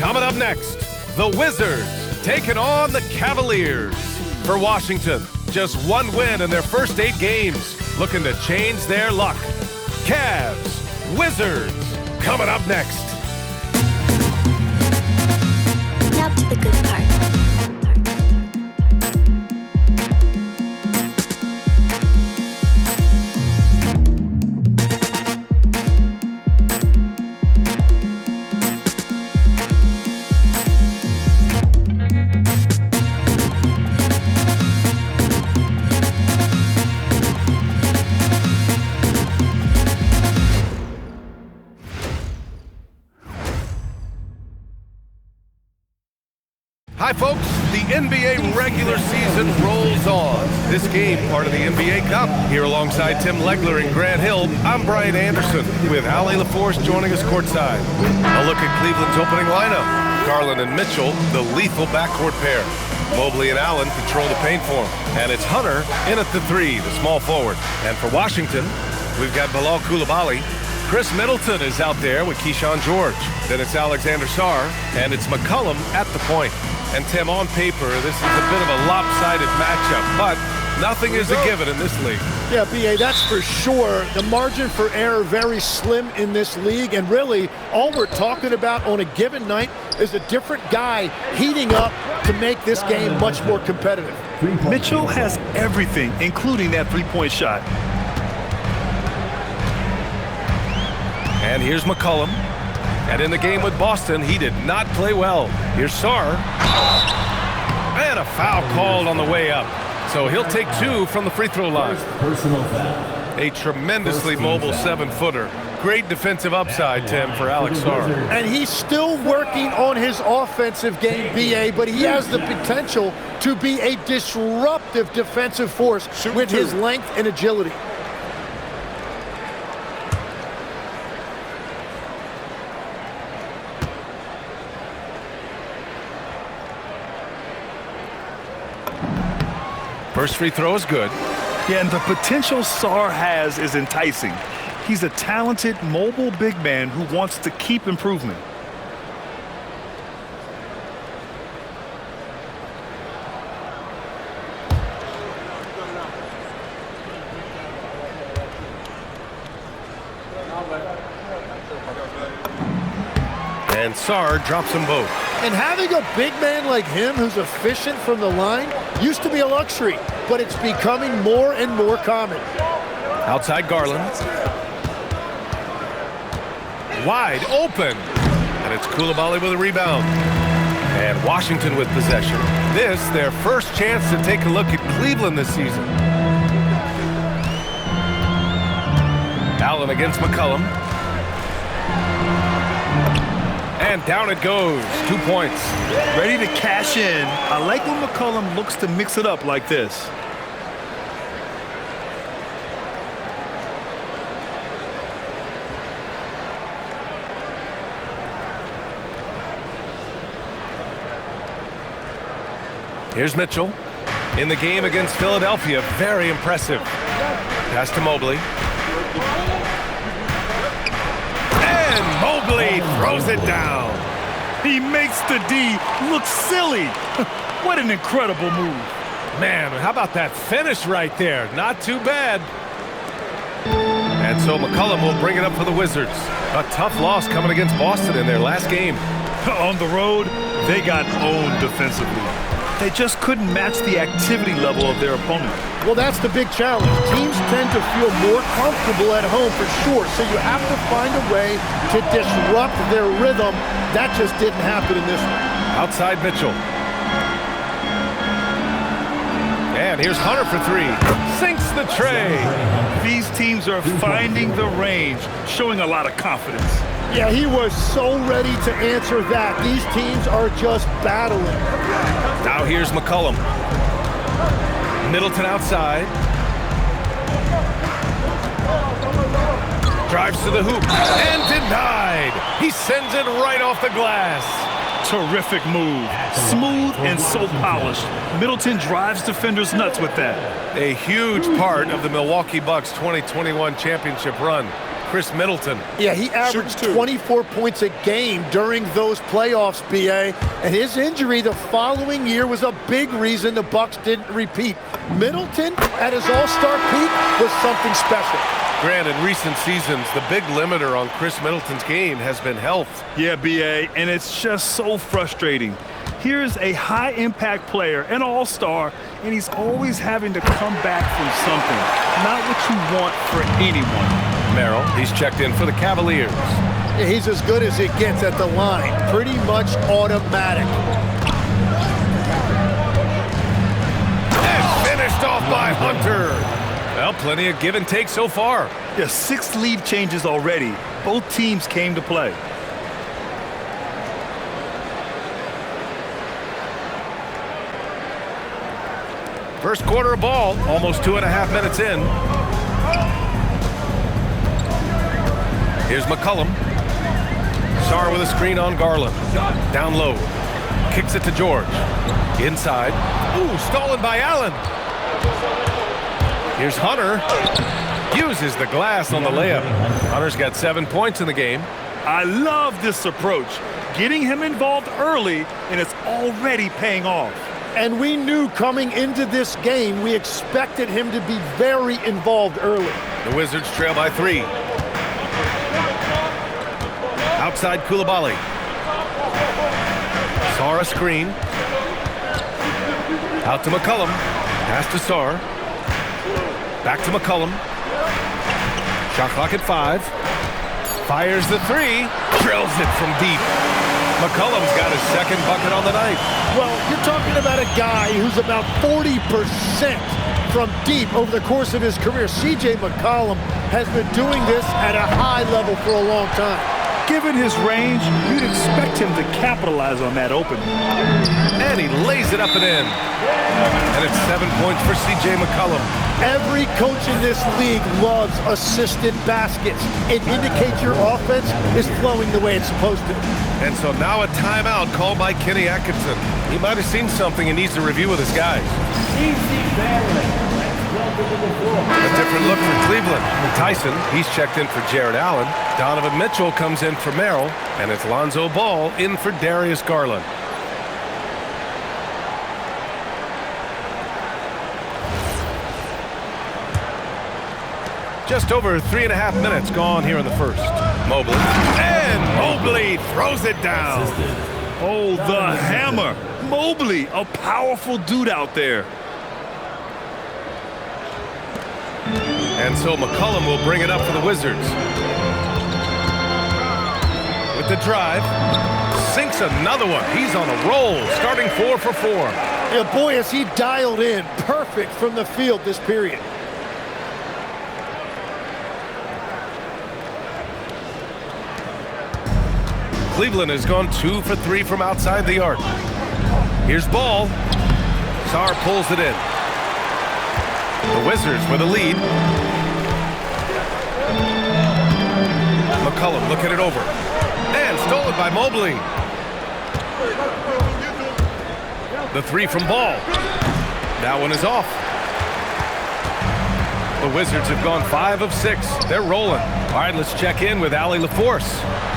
Coming up next, the Wizards taking on the Cavaliers. For Washington, just one win in their first 8 games, looking to change their luck. Cavs, Wizards, coming up next. Now to the good part. Hi, folks. The NBA regular season rolls on. This game, part of the NBA Cup. Here alongside Tim Legler and Grant Hill, I'm Brian Anderson, with Ali LaForce joining us courtside. A look at Cleveland's opening lineup. Garland and Mitchell, the lethal backcourt pair. Mobley and Allen control the paint for him. And it's Hunter in at the 3, the small forward. And for Washington, we've got Bilal Coulibaly. Chris Middleton is out there with Keyshawn George. Then it's Alexander Sarr, and it's McCollum at the point. And Tim, on paper, this is a bit of a lopsided matchup, but nothing is a given in this league. Yeah, B.A., that's for sure. The margin for error very slim in this league, and really, all we're talking about on a given night is a different guy heating up to make this game much more competitive. Mitchell has everything, including that three-point shot. And here's McCollum. And in the game with Boston, he did not play well. Here's Sarr. And a foul called on the way up. So he'll take 2 from the free throw line. A tremendously mobile 7-footer. Great defensive upside, Tim, for Alex Sarr. And he's still working on his offensive game, B.A., but he has the potential to be a disruptive defensive force with his length and agility. First free throw is good. Yeah, and the potential Sarr has is enticing. He's a talented, mobile big man who wants to keep improving. And Sarr drops them both. And having a big man like him who's efficient from the line used to be a luxury, but it's becoming more and more common. Outside Garland. Wide open. And it's Coulibaly with a rebound. And Washington with possession. This, their first chance to take a look at Cleveland this season. Allen against McCollum. And down it goes. 2 points. Ready to cash in. I like when McCollum looks to mix it up like this. Here's Mitchell. In the game against Philadelphia, very impressive. Pass to Mobley. And Mobley throws it down. He makes the D look silly. What an incredible move. Man, how about that finish right there? Not too bad. And so McCollum will bring it up for the Wizards. A tough loss coming against Boston in their last game. On the road, they got owned defensively. They just couldn't match the activity level of their opponent. Well, that's the big challenge. Teams tend to feel more comfortable at home for sure, so you have to find a way to disrupt their rhythm. That just didn't happen in this one. Outside Mitchell. And here's Hunter for 3. Sinks the tray. These teams are finding the range, showing a lot of confidence. Yeah, he was so ready to answer that. These teams are just battling. Now here's McCollum. Middleton outside. Drives to the hoop. And denied. He sends it right off the glass. Terrific move. Smooth and so polished. Middleton drives defenders nuts with that. A huge part of the Milwaukee Bucks 2021 championship run. Chris Middleton. Yeah, he averaged 24 points a game during those playoffs, B.A., and his injury the following year was a big reason the Bucks didn't repeat. Middleton, at his all-star peak, was something special. Grant, in recent seasons, the big limiter on Chris Middleton's game has been health. Yeah, B.A., and it's just so frustrating. Here's a high-impact player, an all-star, and he's always having to come back from something. Not what you want for anyone. Merrill, he's checked in for the Cavaliers. Yeah, he's as good as it gets at the line. Pretty much automatic. And finished off by Hunter. Well, plenty of give and take so far. Yeah, 6 lead changes already. Both teams came to play. First quarter of ball, almost 2.5 minutes in. Here's McCollum. Sarr with a screen on Garland. Down low. Kicks it to George. Inside. Ooh, stolen by Allen. Here's Hunter. Uses the glass on the layup. Hunter's got 7 points in the game. I love this approach. Getting him involved early, and it's already paying off. And we knew coming into this game, we expected him to be very involved early. The Wizards trail by 3. Outside Coulibaly. Sarr a screen. Out to McCollum. Pass to Sarr. Back to McCollum. Shot clock at 5. Fires the 3. Drills it from deep. McCollum's got his second bucket on the night. Well, you're talking about a guy who's about 40% from deep over the course of his career. C.J. McCollum has been doing this at a high level for a long time. Given his range, you'd expect him to capitalize on that opening. And he lays it up and in. And it's 7 points for C.J. McCollum. Every coach in this league loves assisted baskets. It indicates your offense is flowing the way it's supposed to. And so now a timeout called by Kenny Atkinson. He might have seen something he needs to review with his guys. A different look for Cleveland. Tyson, he's checked in for Jared Allen. Donovan Mitchell comes in for Merrill. And it's Lonzo Ball in for Darius Garland. Just over 3.5 minutes gone here in the first. Mobley. And Mobley throws it down. Oh, the hammer. Mobley, a powerful dude out there. And so McCollum will bring it up for the Wizards. With the drive. Sinks another one. He's on a roll. Starting 4 for 4. Yeah, boy, is he dialed in. Perfect from the field this period. Cleveland has gone 2 for 3 from outside the arc. Here's Ball. Sarr pulls it in. The Wizards with a lead. McCollum looking it over. And stolen by Mobley. The 3 from Ball. That one is off. The Wizards have gone 5 of 6. They're rolling. All right, let's check in with Allie LaForce.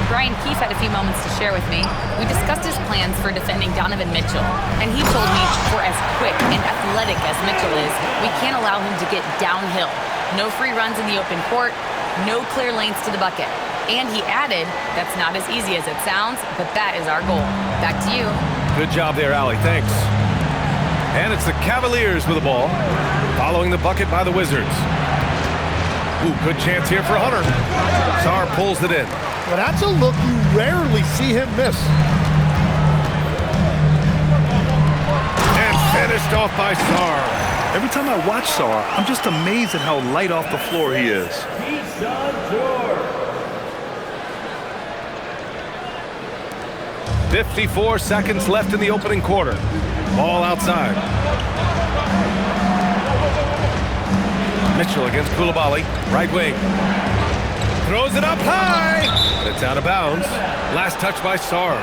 Brian Keefe had a few moments to share with me. We discussed his plans for defending Donovan Mitchell, and he told me for as quick and athletic as Mitchell is, we can't allow him to get downhill. No free runs in the open court, no clear lanes to the bucket. And he added, that's not as easy as it sounds, but that is our goal. Back to you. Good job there, Allie. Thanks. And it's the Cavaliers with the ball, following the bucket by the Wizards. Ooh, good chance here for Hunter. Sarr pulls it in. Well, that's a look you rarely see him miss. And finished off by Sarr. Every time I watch Sarr, I'm just amazed at how light off the floor he is. 54 seconds left in the opening quarter. Ball outside. Mitchell against Coulibaly, right wing. Throws it up high, but it's out of bounds. Last touch by Sarr.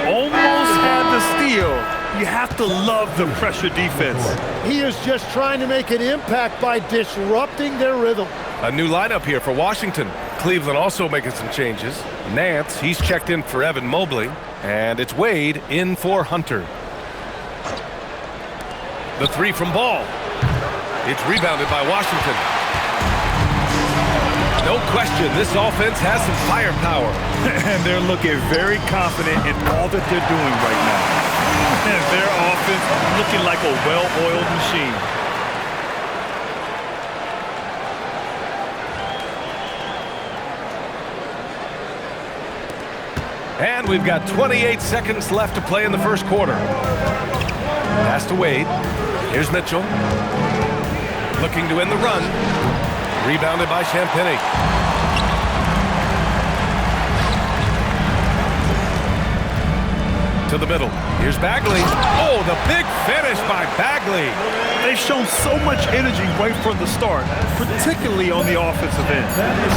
Almost had the steal. You have to love the pressure defense. He is just trying to make an impact by disrupting their rhythm. A new lineup here for Washington. Cleveland also making some changes. Nance, he's checked in for Evan Mobley. And it's Wade in for Hunter. The three from Ball. It's rebounded by Washington. No question, this offense has some firepower. And they're looking very confident in all that they're doing right now. And their offense looking like a well-oiled machine. And we've got 28 seconds left to play in the first quarter. Pass to Wade. Here's Mitchell. Looking to end the run. Rebounded by Champagny. To the middle. Here's Bagley. Oh, the big finish by Bagley. They've shown so much energy right from the start, particularly on the offensive end.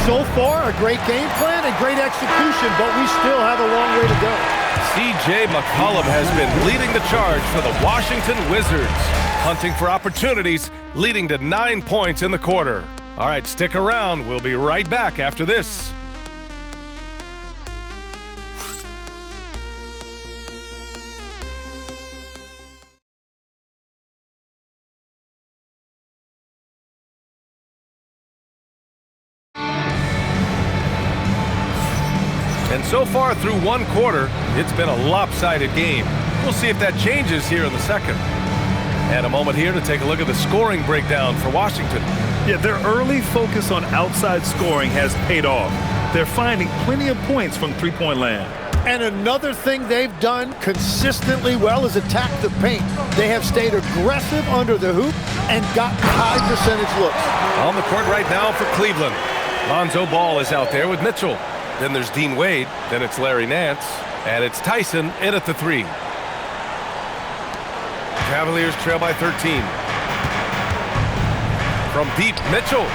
So far, a great game plan and great execution, but we still have a long way to go. C.J. McCollum has been leading the charge for the Washington Wizards, hunting for opportunities, leading to 9 points in the quarter. All right, stick around. We'll be right back after this. And so far through one quarter, it's been a lopsided game. We'll see if that changes here in the second. And a moment here to take a look at the scoring breakdown for Washington. Yeah, their early focus on outside scoring has paid off. They're finding plenty of points from three-point land. And another thing they've done consistently well is attack the paint. They have stayed aggressive under the hoop and got high percentage looks. On the court right now for Cleveland. Lonzo Ball is out there with Mitchell. Then there's Dean Wade. Then it's Larry Nance. And it's Tyson in at the three. Cavaliers trail by 13. From deep, Mitchell.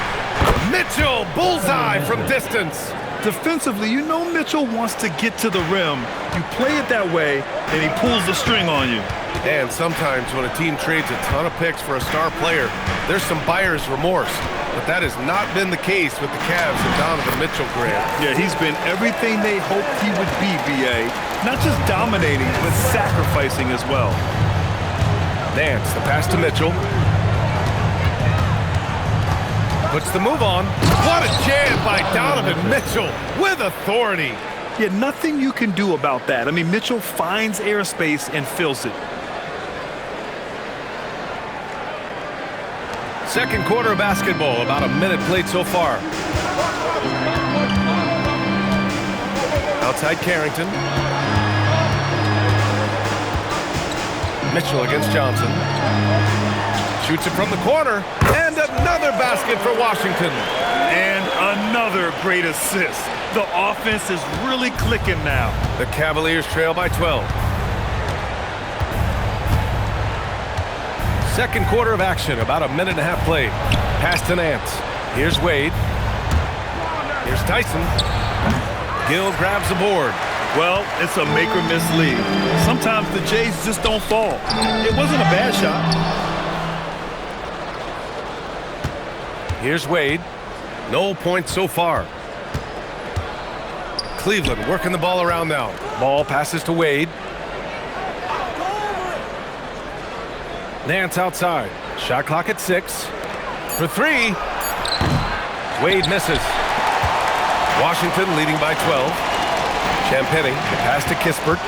Mitchell, bullseye from distance. Defensively, you know Mitchell wants to get to the rim. You play it that way, and he pulls the string on you. And sometimes when a team trades a ton of picks for a star player, there's some buyer's remorse. But that has not been the case with the Cavs and Donovan Mitchell, Grant. Yeah, he's been everything they hoped he would be, B.A. Not just dominating, but sacrificing as well. Nance, the pass to Mitchell. Puts the move on. What a jam by Donovan Mitchell with authority. Yeah, nothing you can do about that. I mean, Mitchell finds airspace and fills it. Second quarter of basketball, about a minute played so far. Outside Carrington. Mitchell against Johnson. Shoots it from the corner. And another basket for Washington. And another great assist. The offense is really clicking now. The Cavaliers trail by 12. Second quarter of action, about a minute and a half played. Pass to Nance. Here's Wade. Here's Tyson. Gill grabs the board. Well, it's a make-or-miss lead. Sometimes the Jays just don't fall. It wasn't a bad shot. Here's Wade. No points so far. Cleveland working the ball around now. Ball passes to Wade. Nance outside. Shot clock at 6. For 3. Wade misses. Washington leading by 12. Champagny, the pass to Kispert.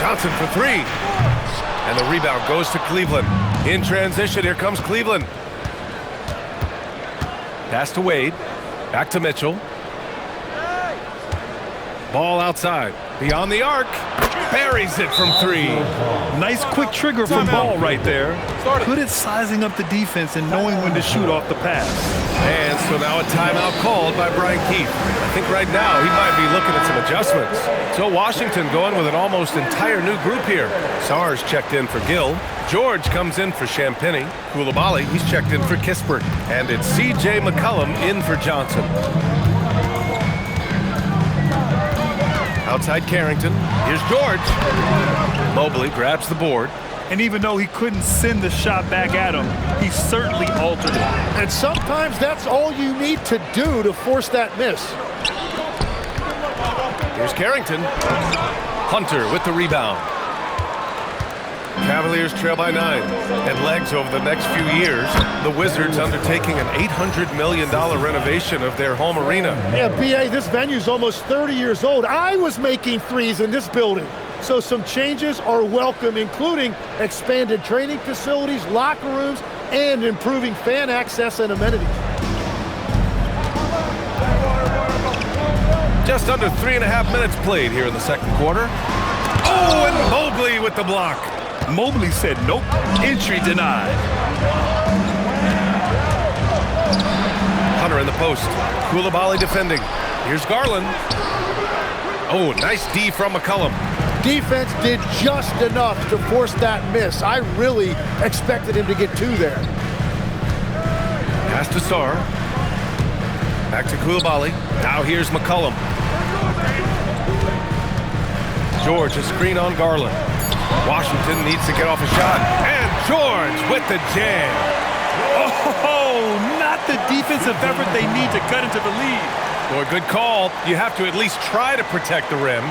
Johnson for 3. And the rebound goes to Cleveland. In transition, here comes Cleveland. Pass to Wade. Back to Mitchell. Ball outside. Beyond the arc. Buries it from 3. Nice quick trigger from Ball right there. Good at sizing up the defense and knowing when to shoot off the pass. And so now a timeout called by Brian Keefe. I think right now he might be looking at some adjustments. So Washington going with an almost entire new group here. Sars checked in for Gill. George comes in for Champagny. Koulibaly, he's checked in for Kispert. And it's C.J. McCollum in for Johnson. Outside Carrington. Here's George. Mobley grabs the board. And even though he couldn't send the shot back at him, he certainly altered it. And sometimes that's all you need to do to force that miss. Here's Carrington. Hunter with the rebound. Cavaliers trail by 9. And legs over the next few years, the Wizards undertaking an $800 million renovation of their home arena. Yeah, B.A., this venue's almost 30 years old. I was making threes in this building. So some changes are welcome, including expanded training facilities, locker rooms, and improving fan access and amenities. Just under 3.5 minutes played here in the second quarter. Oh, and Mobley with the block. Mobley said nope, entry denied. Hunter in the post. Coulibaly defending. Here's Garland. Oh, nice D from McCollum. Defense did just enough to force that miss. I really expected him to get 2 there. Pass to Sarr. Back to Coulibaly. Now here's McCollum. George, a screen on Garland. Washington needs to get off a shot. And George with the jam. Oh, not the defensive effort they need to cut into the lead. Well, good call. You have to at least try to protect the rim.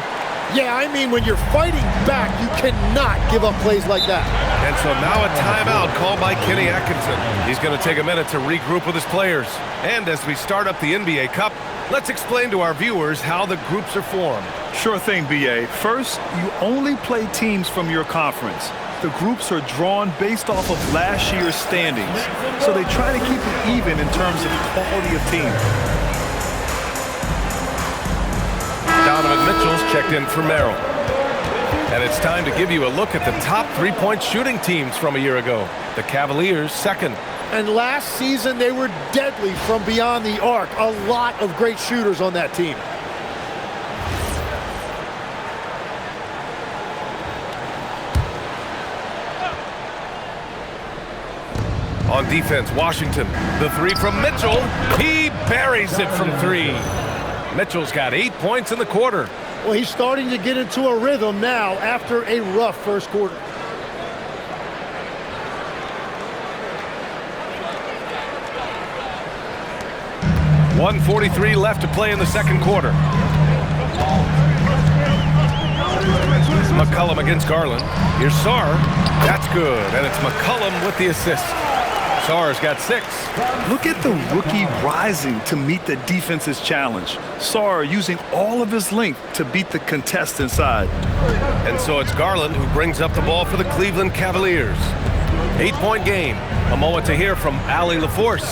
Yeah, I mean, when you're fighting back, you cannot give up plays like that. And so now a timeout called by Kenny Atkinson. He's going to take a minute to regroup with his players. And as we start up the NBA Cup, let's explain to our viewers how the groups are formed. Sure thing, B.A. First, you only play teams from your conference. The groups are drawn based off of last year's standings, so they try to keep it even in terms of quality of team. Donovan Mitchell's checked in for Merrill. And it's time to give you a look at the top three-point shooting teams from a year ago. The Cavaliers, second. And last season, they were deadly from beyond the arc. A lot of great shooters on that team. On defense, Washington. The 3 from Mitchell. He buries it from 3. Mitchell's got 8 points in the quarter. Well, he's starting to get into a rhythm now after a rough first quarter. .143 left to play in the second quarter. McCollum against Garland. Here's Sarr. That's good, and it's McCollum with the assist. Sarr's got 6. Look at the rookie rising to meet the defense's challenge. Sarr using all of his length to beat the contest inside. And so it's Garland who brings up the ball for the Cleveland Cavaliers. 8-point game. A moment to hear from Allie LaForce.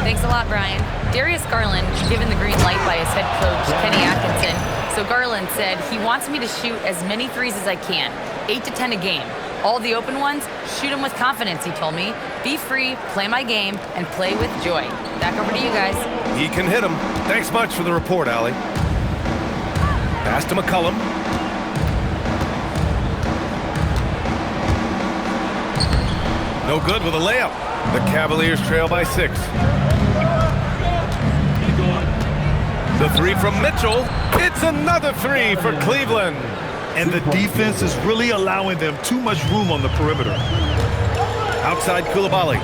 Thanks a lot, Brian. Darius Garland given the green light by his head coach, Kenny Atkinson. So Garland said he wants me to shoot as many threes as I can, 8 to 10 a game. All the open ones, shoot them with confidence, he told me. Be free, play my game, and play with joy. Back over to you guys. He can hit him. Thanks much for the report, Allie. Pass to McCollum. No good with a layup. The Cavaliers trail by 6. The 3 from Mitchell. It's another 3 for Cleveland. And the defense is really allowing them too much room on the perimeter. Outside Coulibaly.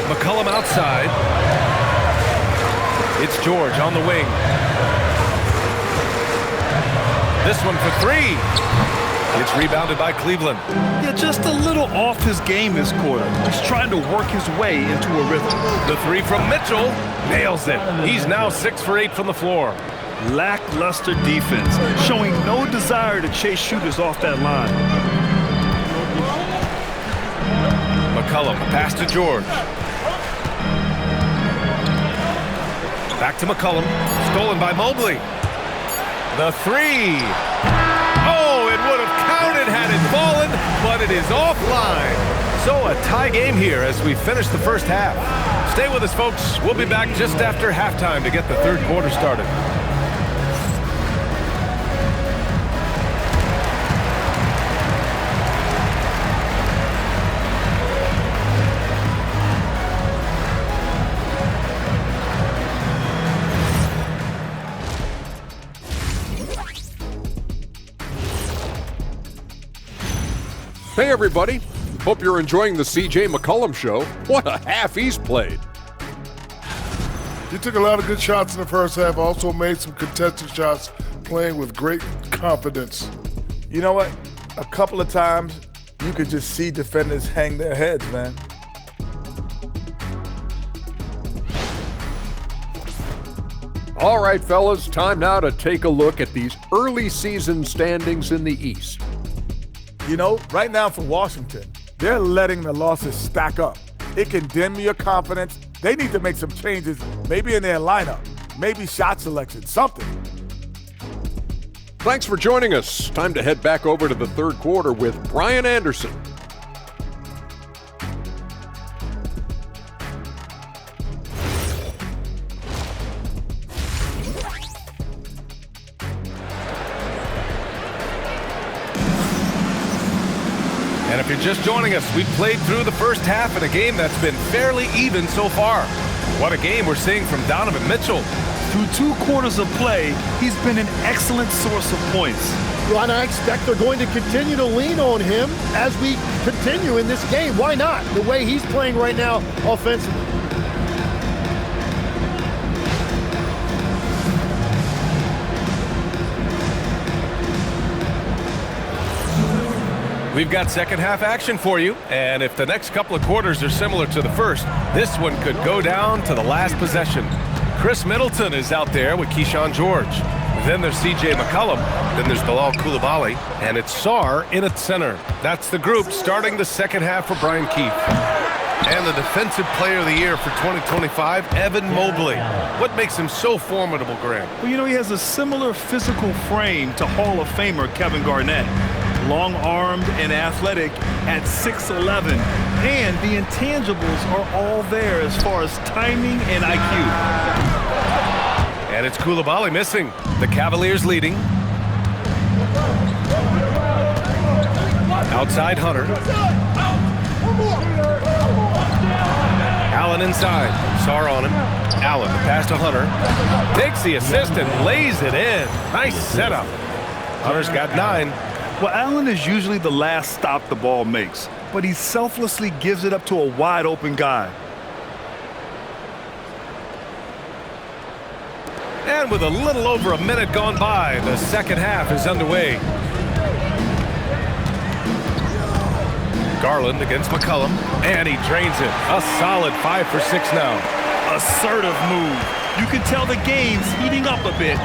McCollum outside. It's George on the wing. This one for 3. It's rebounded by Cleveland. Yeah, just a little off his game this quarter. He's trying to work his way into a rhythm. The 3 from Mitchell. Nails it. He's now 6 for 8 from the floor. Lackluster defense, showing no desire to chase shooters off that line. McCollum, pass to George. Back to McCollum, stolen by Mobley. The 3. Oh, it would have counted had it fallen, but it is offline. So a tie game here as we finish the first half. Stay with us, folks. We'll be back just after halftime to get the third quarter started. Hey, everybody. Hope you're enjoying the C.J. McCollum Show. What a half he's played. He took a lot of good shots in the first half, also made some contested shots, playing with great confidence. You know what? A couple of times, you could just see defenders hang their heads, man. All right, fellas, time now to take a look at these early season standings in the East. You know, right now for Washington, they're letting the losses stack up. It can dim your confidence. They need to make some changes, maybe in their lineup, maybe shot selection, something. Thanks for joining us. Time to head back over to the third quarter with Brian Anderson. And if you're just joining us, we've played through the first half in a game that's been fairly even so far. What a game we're seeing from Donovan Mitchell. Through 2 quarters of play, he's been an excellent source of points. Well, and I expect they're going to continue to lean on him as we continue in this game. Why not? The way he's playing right now offensively. We've got second half action for you, and if the next couple of quarters are similar to the first, this one could go down to the last possession. Chris Middleton is out there with Keyshawn George. Then there's C.J. McCollum. Then there's Bilal Coulibaly, and it's Sarr in at center. That's the group starting the second half for Brian Keefe. And the Defensive Player of the Year for 2025, Evan Mobley. What makes him so formidable, Grant? Well, you know, he has a similar physical frame to Hall of Famer Kevin Garnett. Long-armed and athletic at 6'11", and the intangibles are all there as far as timing and IQ. And it's Coulibaly missing. The Cavaliers leading. Outside Hunter. Allen inside. Sarr on him. Allen, the pass to Hunter. Takes the assist and lays it in. Nice setup. Hunter's got 9. Well, Allen is usually the last stop the ball makes, but he selflessly gives it up to a wide-open guy. And with a little over a minute gone by, the second half is underway. Garland against McCollum, and he drains it. A solid 5 for 6 now. Assertive move. You can tell the game's heating up a bit.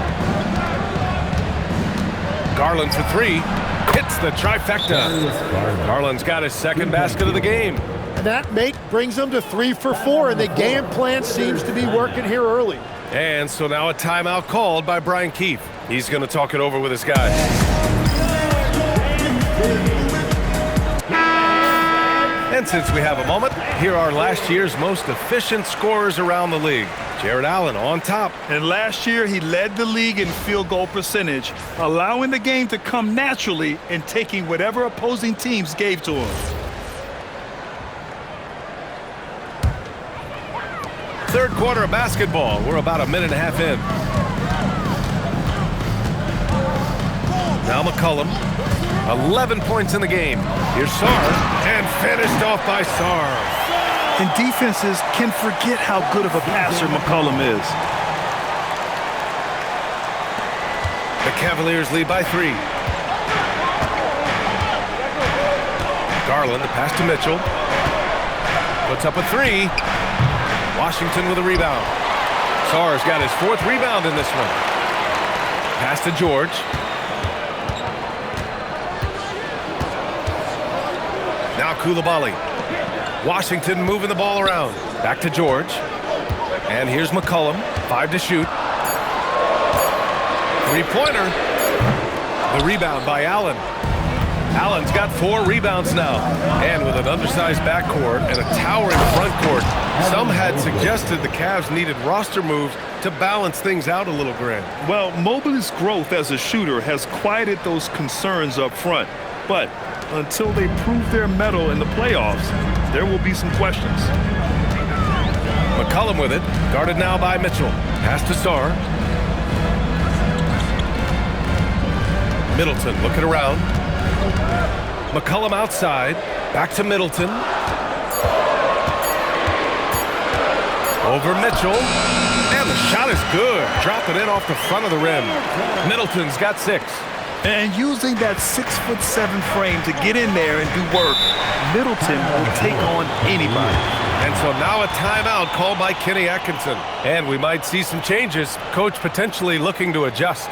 Garland for 3. Hits the trifecta. Garland's got his second basket of the game. And that make brings them to 3 for 4, and the game plan seems to be working here early. And so now a timeout called by Brian Keefe. He's going to talk it over with his guys. And since we have a moment, here are last year's most efficient scorers around the league. Jared Allen on top. And last year, he led the league in field goal percentage, allowing the game to come naturally and taking whatever opposing teams gave to him. Third quarter of basketball. We're about a minute and a half in. Now McCollum. 11 points in the game. Here's Sarr, and finished off by Sarr. And defenses can forget how good of a passer McCollum is. The Cavaliers lead by 3. Garland, the pass to Mitchell. Puts up a 3. Washington with a rebound. Sarr's got his 4th rebound in this one. Pass to George. Now Coulibaly. Washington moving the ball around. Back to George. And here's McCollum. 5 to shoot. 3-pointer. The rebound by Allen. Allen's got 4 rebounds now. And with an undersized backcourt and a towering front court, some had suggested the Cavs needed roster moves to balance things out a little, Grant. Well, Mobley's growth as a shooter has quieted those concerns up front. But until they prove their mettle in the playoffs, there will be some questions. McCollum with it, guarded now by Mitchell. Pass to Sarr. Middleton looking around. McCollum outside. Back to Middleton. Over Mitchell. And the shot is good. Dropping in off the front of the rim. Middleton's got 6. And using that 6'7" frame to get in there and do work, Middleton will take on anybody. And so now a timeout called by Kenny Atkinson. And we might see some changes. Coach potentially looking to adjust.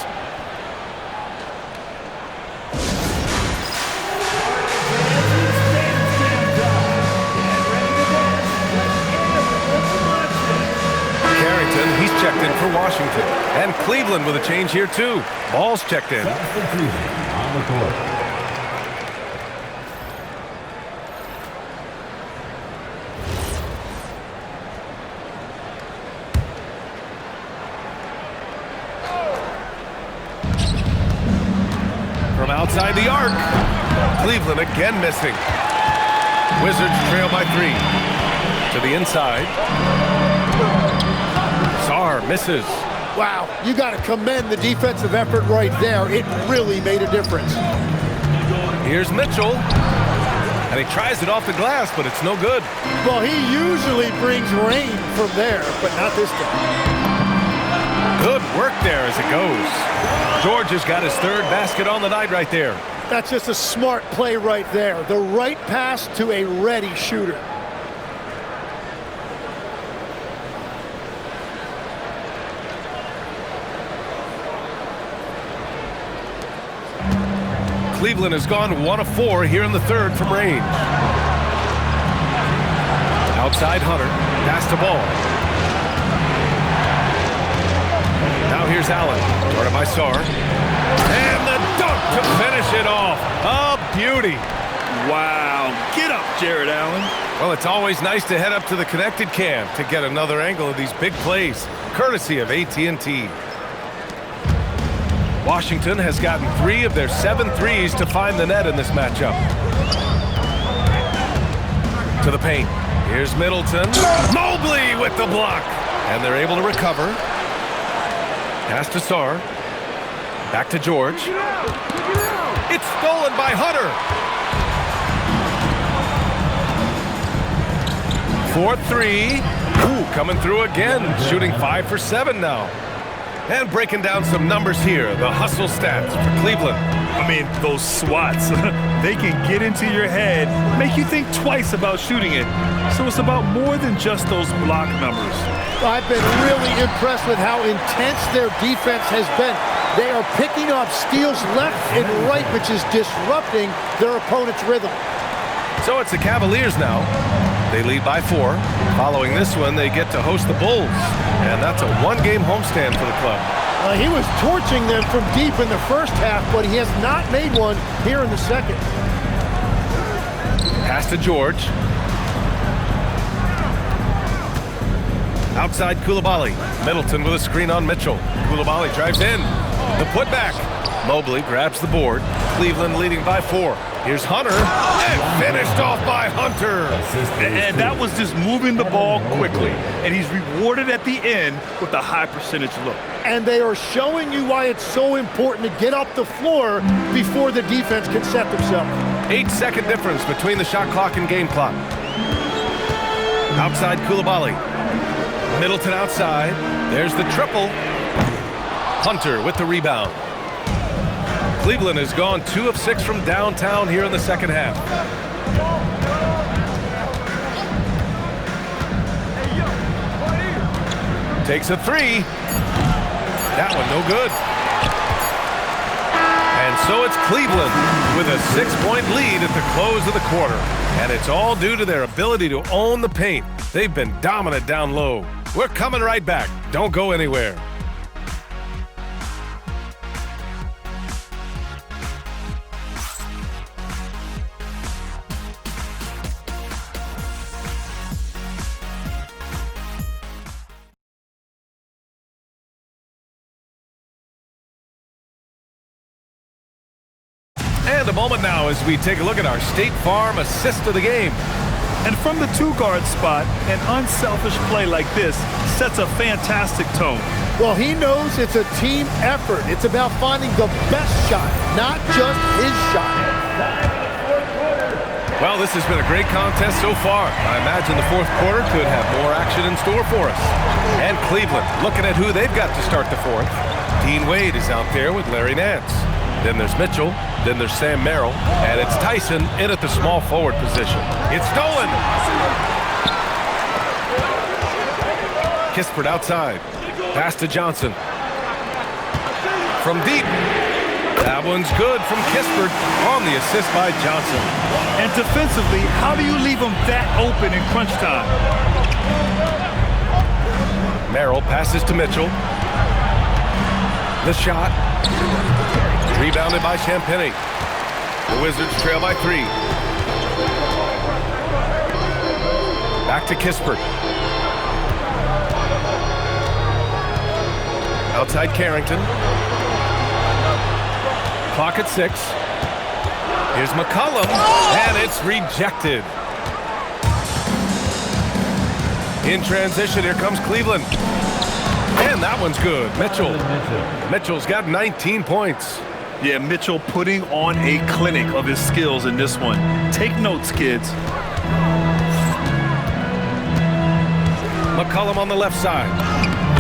Carrington, he's checked in for Washington. And Cleveland with a change here too. Ball's checked in. On the court. From outside the arc. Cleveland again missing. Wizards trail by 3. To the inside. Sarr misses. Wow, you got to commend the defensive effort right there. It really made a difference. Here's Mitchell. And he tries it off the glass, but it's no good. Well, he usually brings rain from there, but not this time. Good work there as it goes. George has got his 3rd basket on the night right there. That's just a smart play right there. The right pass to a ready shooter. Cleveland has gone 1 of 4 here in the 3rd from range. Outside Hunter. Pass to Ball. Now here's Allen. Guarded by Sarr. And the dunk to finish it off. A beauty. Wow. Get up, Jared Allen. Well, it's always nice to head up to the connected cam to get another angle of these big plays, courtesy of AT&T. Washington has gotten 3 of their 7 threes to find the net in this matchup. To the paint. Here's Middleton. Mobley with the block. And they're able to recover. Pass to Sarr. Back to George. It's stolen by Hunter. 4-3. Ooh, coming through again. Shooting 5 for 7 now. And breaking down some numbers here, the hustle stats for Cleveland. I mean, those swats, they can get into your head, make you think twice about shooting it. So it's about more than just those block numbers. I've been really impressed with how intense their defense has been. They are picking up steals left and right, which is disrupting their opponent's rhythm. So it's the Cavaliers now. They lead by 4. Following this one, they get to host the Bulls. And that's a 1-game homestand for the club. He was torching them from deep in the first half, but he has not made one here in the second. Pass to George. Outside Coulibaly. Middleton with a screen on Mitchell. Coulibaly drives in. The putback. Mobley grabs the board. Cleveland leading by 4. Here's Hunter, and finished off by Hunter. And that was just moving the ball quickly. And he's rewarded at the end with a high percentage look. And they are showing you why it's so important to get up the floor before the defense can set themselves. 8-second difference between the shot clock and game clock. Outside Coulibaly. Middleton outside. There's the triple. Hunter with the rebound. Cleveland has gone 2 of 6 from downtown here in the second half. Takes a 3. That one no good. And so it's Cleveland with a 6-point lead at the close of the quarter. And it's all due to their ability to own the paint. They've been dominant down low. We're coming right back. Don't go anywhere. And a moment now as we take a look at our State Farm assist of the game. And from the 2-guard spot, an unselfish play like this sets a fantastic tone. Well, he knows it's a team effort. It's about finding the best shot, not just his shot. Well, this has been a great contest so far. I imagine the fourth quarter could have more action in store for us. And Cleveland, looking at who they've got to start the fourth. Dean Wade is out there with Larry Nance. Then there's Mitchell. Then there's Sam Merrill. And it's Tyson in at the small forward position. It's stolen. Kispert outside. Pass to Johnson. From deep. That one's good from Kispert on the assist by Johnson. And defensively, how do you leave them that open in crunch time? Merrill passes to Mitchell. The shot. Rebounded by Champagnie. The Wizards trail by 3. Back to Kispert. Outside Carrington. Clock at 6. Here's McCollum, and it's rejected. In transition, here comes Cleveland. And that one's good. Mitchell's got 19 points. Yeah, Mitchell putting on a clinic of his skills in this one. Take notes, kids. McCollum on the left side.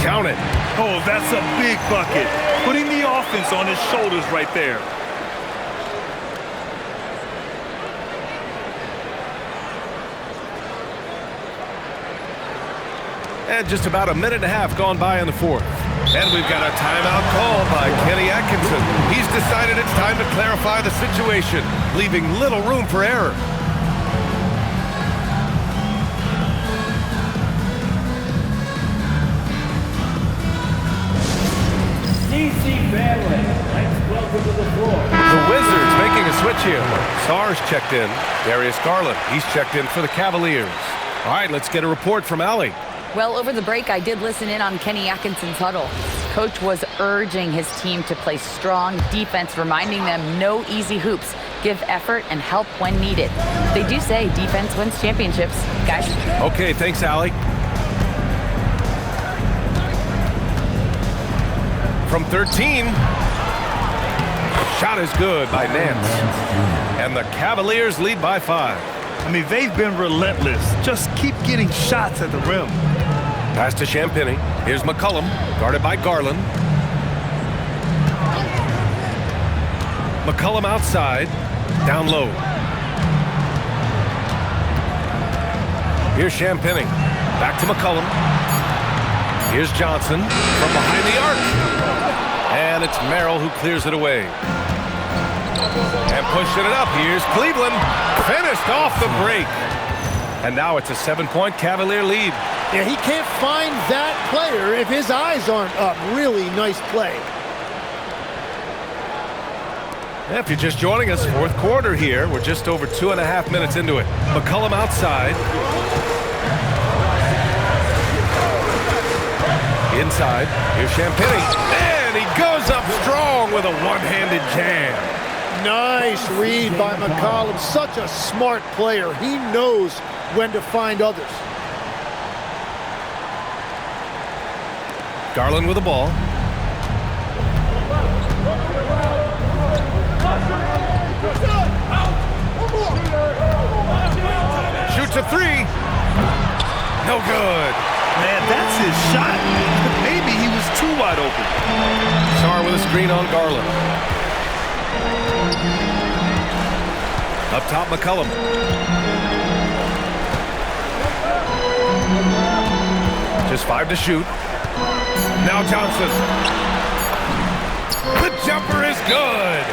Count it. Oh, that's a big bucket. Putting the offense on his shoulders right there. And just about a minute and a half gone by in the fourth. And we've got a timeout call by Kenny Atkinson. He's decided it's time to clarify the situation, leaving little room for error. The Wizards making a switch here. Sarge checked in. Darius Garland, he's checked in for the Cavaliers. All right, let's get a report from Allie. Well, over the break, I did listen in on Kenny Atkinson's huddle. Coach was urging his team to play strong defense, reminding them no easy hoops, give effort, and help when needed. They do say defense wins championships, guys. Okay, thanks, Allie. From 13. Shot is good by Nance. And the Cavaliers lead by 5. I mean, they've been relentless. Just keep getting shots at the rim. Pass to Champagnie. Here's McCollum, guarded by Garland. McCollum outside, down low. Here's Champagnie. Back to McCollum. Here's Johnson from behind the arc. And it's Merrill who clears it away. And pushing it up, here's Cleveland. Finished off the break. And now it's a 7-point Cavalier lead. Yeah, he can't find that player if his eyes aren't up. Really nice play. Yeah, if you're just joining us, fourth quarter here. We're just over 2.5 minutes into it. McCollum outside. Inside, here's Champagnie. And he goes up strong with a one-handed jam. Nice read by McCollum. Such a smart player. He knows when to find others. Garland with the ball. Shoots a 3. No good. Man, that's his shot. Maybe he was too wide open. Sarr with a screen on Garland. Up top, McCollum. Just 5 to shoot. Now Johnson. The jumper is good.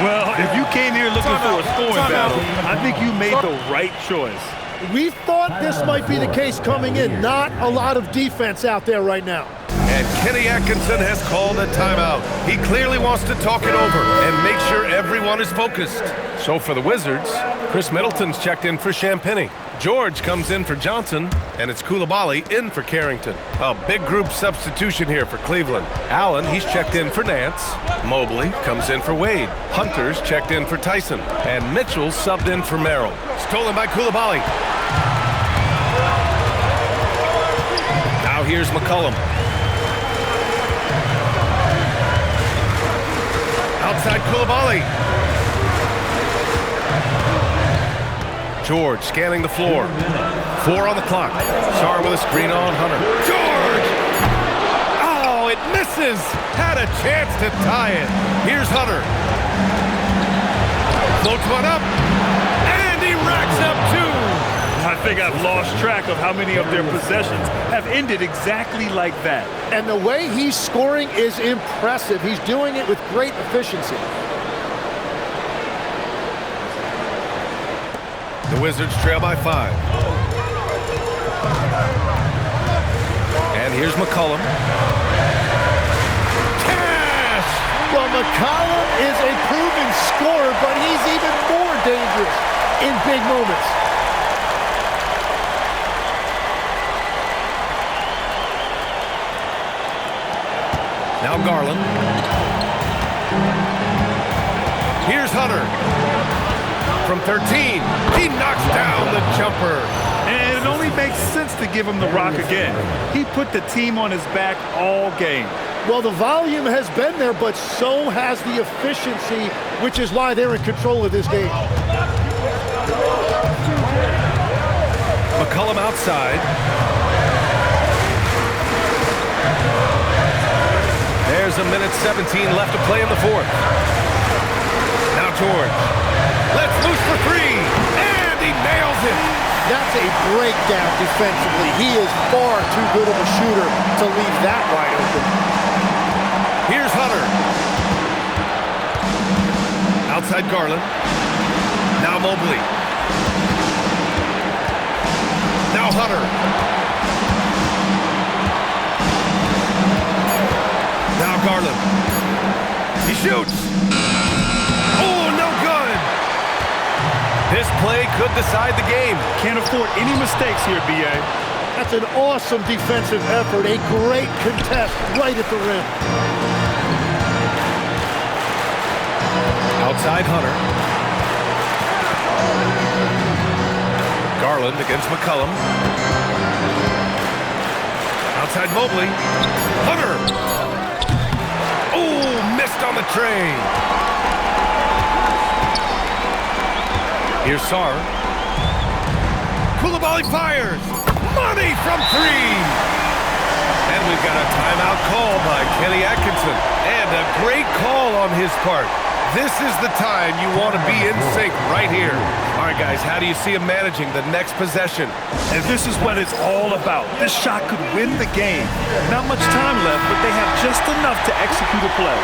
Well, if you came here looking for a scoring battle, I think you made the right choice. We thought this might be the case coming in. Not a lot of defense out there right now. And Kenny Atkinson has called a timeout. He clearly wants to talk it over and make sure everyone is focused. So for the Wizards, Chris Middleton's checked in for Champagnie. George comes in for Johnson, and it's Coulibaly in for Carrington. A big group substitution here for Cleveland. Allen, he's checked in for Nance. Mobley comes in for Wade. Hunter's checked in for Tyson. And Mitchell subbed in for Merrill. Stolen by Coulibaly. Now here's McCollum. Outside Coulibaly. George scanning the floor. 4 on the clock. Sarr with a screen on Hunter. George! Oh, it misses! Had a chance to tie it. Here's Hunter. Floats one up. And he racks up 2. I think I've lost track of how many of their possessions have ended exactly like that. And the way he's scoring is impressive. He's doing it with great efficiency. The Wizards trail by 5. And here's McCollum. Cash! Well, McCollum is a proven scorer, but he's even more dangerous in big moments. Now Garland. Here's Hunter. From 13, he knocks down the jumper. And it only makes sense to give him the rock again. He put the team on his back all game. Well, the volume has been there, but so has the efficiency, which is why they're in control of this game. McCollum outside. There's a minute 17 left to play in the 4th. Now George. Let's loose for 3. And he nails it. That's a breakdown defensively. He is far too good of a shooter to leave that wide open. Here's Hunter. Outside Garland. Now Mobley. Now Hunter. Now Garland. He shoots. Oh, no good. This play could decide the game. Can't afford any mistakes here, B.A. That's an awesome defensive effort. A great contest right at the rim. Outside Hunter. Garland against McCollum. Outside Mobley. Hunter. Oh, missed on the tray. Here's Sarr. Koulibaly fires. Money from 3. And we've got a timeout call by Kenny Atkinson. And a great call on his part. This is the time you want to be in sync right here. All right, guys, how do you see him managing the next possession? And this is what it's all about. This shot could win the game. Not much time left, but they have just enough to execute a play.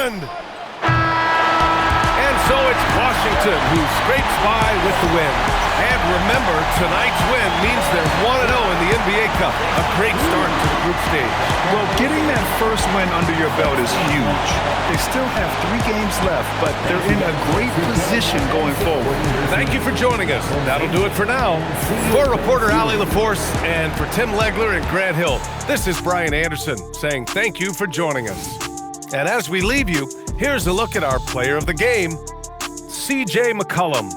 And so it's Washington who scrapes by with the win. And remember, tonight's win means they're 1-0 in the NBA Cup. A great start to the group stage. Well, getting that first win under your belt is huge. They still have 3 games left, but they're in a great position going forward. Thank you for joining us. That'll do it for now. For reporter Ali LaForce and for Tim Legler and Grant Hill, this is Brian Anderson saying thank you for joining us. And as we leave you, here's a look at our player of the game, C.J. McCollum.